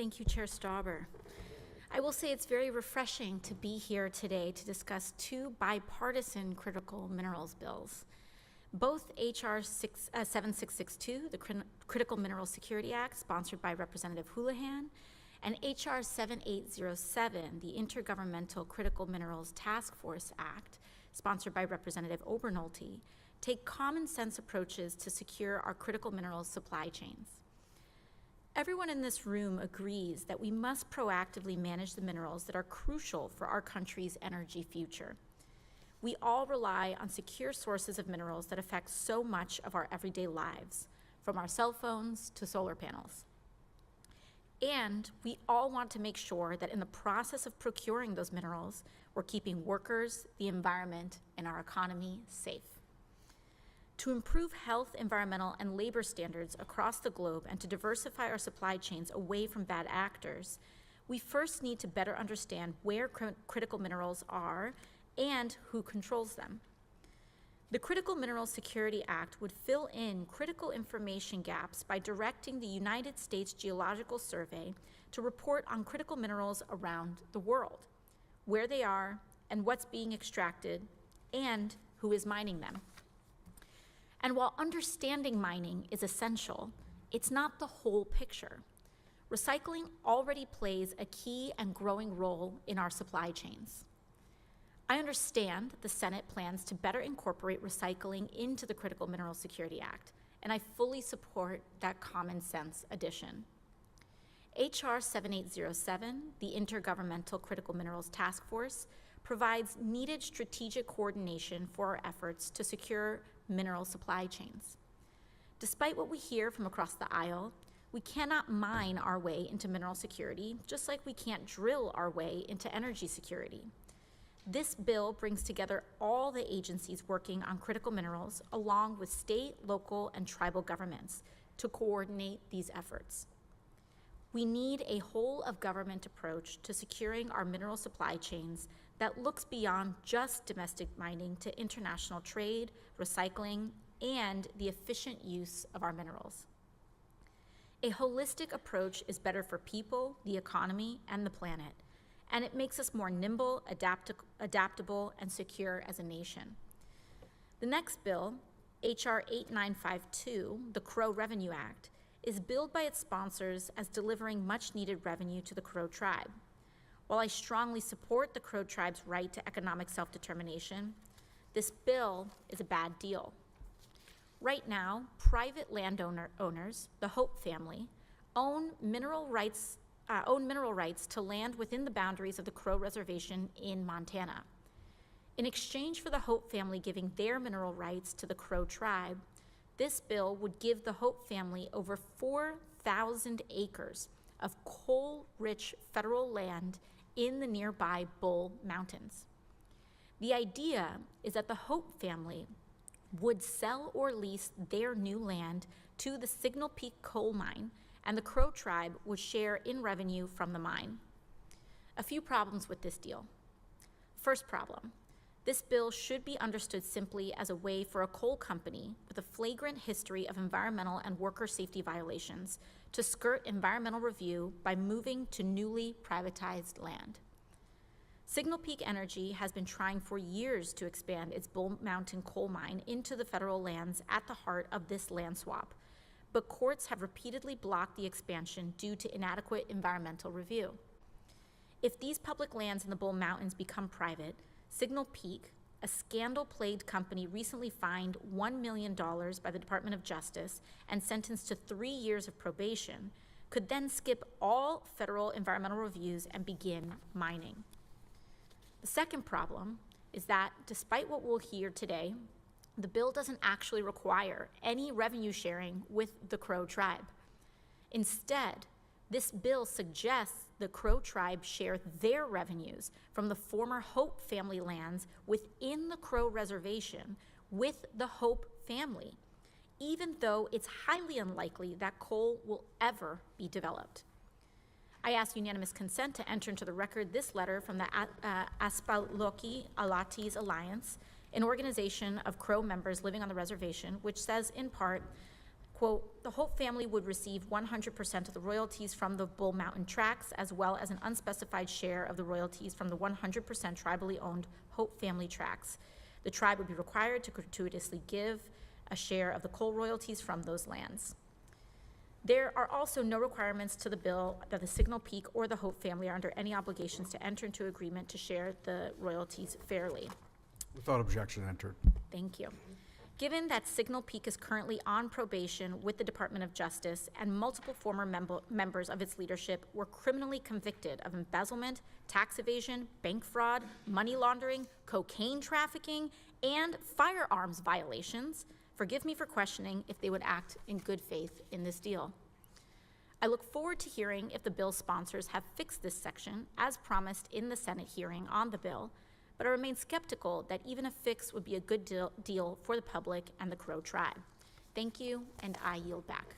Thank you, Chair Stauber. I will say it's very refreshing to be here today to discuss two bipartisan critical minerals bills. Both H.R. 7662, the Critical Mineral Security Act, sponsored by Representative Houlihan, and H.R. 7807, the Intergovernmental Critical Minerals Task Force Act, sponsored by Representative Obernolte, take common sense approaches to secure our critical minerals supply chains. Everyone in this room agrees that we must proactively manage the minerals that are crucial for our country's energy future. We all rely on secure sources of minerals that affect so much of our everyday lives, from our cell phones to solar panels. And we all want to make sure that in the process of procuring those minerals, we're keeping workers, the environment, and our economy safe. To improve health, environmental, and labor standards across the globe and to diversify our supply chains away from bad actors, we first need to better understand where critical minerals are and who controls them. The Critical Minerals Security Act would fill in critical information gaps by directing the United States Geological Survey to report on critical minerals around the world, where they are and what's being extracted, and who is mining them. And while understanding mining is essential, it's not the whole picture. Recycling already plays a key and growing role in our supply chains. I understand the Senate plans to better incorporate recycling into the Critical Mineral Security Act, and I fully support that common sense addition. H.R. 7807, the Intergovernmental Critical Minerals Task Force, provides needed strategic coordination for our efforts to secure mineral supply chains. Despite what we hear from across the aisle, we cannot mine our way into mineral security, just like we can't drill our way into energy security. This bill brings together all the agencies working on critical minerals, along with state, local, and tribal governments, to coordinate these efforts. We need a whole-of-government approach to securing our mineral supply chains that looks beyond just domestic mining to international trade, recycling, and the efficient use of our minerals. A holistic approach is better for people, the economy, and the planet, and it makes us more nimble, adaptable, and secure as a nation. The next bill, H.R. 8952, the Crow Revenue Act, is billed by its sponsors as delivering much-needed revenue to the Crow tribe. While I strongly support the Crow tribe's right to economic self-determination, this bill is a bad deal. Right now, private landowners, the Hope family, own mineral rights to land within the boundaries of the Crow Reservation in Montana. In exchange for the Hope family giving their mineral rights to the Crow tribe, this bill would give the Hope family over 4,000 acres of coal-rich federal land in the nearby Bull Mountains. The idea is that the Hope family would sell or lease their new land to the Signal Peak coal mine, and the Crow tribe would share in revenue from the mine. A few problems with this deal. First problem, this bill should be understood simply as a way for a coal company with a flagrant history of environmental and worker safety violations to skirt environmental review by moving to newly privatized land. Signal Peak Energy has been trying for years to expand its Bull Mountain coal mine into the federal lands at the heart of this land swap, but courts have repeatedly blocked the expansion due to inadequate environmental review. If these public lands in the Bull Mountains become private, Signal Peak, a scandal-plagued company recently fined $1 million by the Department of Justice and sentenced to 3 years of probation, could then skip all federal environmental reviews and begin mining. The second problem is that, despite what we'll hear today, the bill doesn't actually require any revenue sharing with the Crow tribe. Instead, this bill suggests the Crow tribe share their revenues from the former Hope family lands within the Crow Reservation with the Hope family, even though it's highly unlikely that coal will ever be developed. I ask unanimous consent to enter into the record this letter from the Aspaloki Alatis Alliance, an organization of Crow members living on the reservation, which says in part, quote, the Hope family would receive 100% of the royalties from the Bull Mountain tracts, as well as an unspecified share of the royalties from the 100% tribally owned Hope family tracts. The tribe would be required to gratuitously give a share of the coal royalties from those lands. There are also no requirements to the bill that the Signal Peak or the Hope family are under any obligations to enter into agreement to share the royalties fairly. Without objection, entered. Thank you. Given that Signal Peak is currently on probation with the Department of Justice and multiple former members of its leadership were criminally convicted of embezzlement, tax evasion, bank fraud, money laundering, cocaine trafficking, and firearms violations, forgive me for questioning if they would act in good faith in this deal. I look forward to hearing if the bill's sponsors have fixed this section, as promised in the Senate hearing on the bill, but I remain skeptical that even a fix would be a good deal for the public and the Crow tribe. Thank you, and I yield back.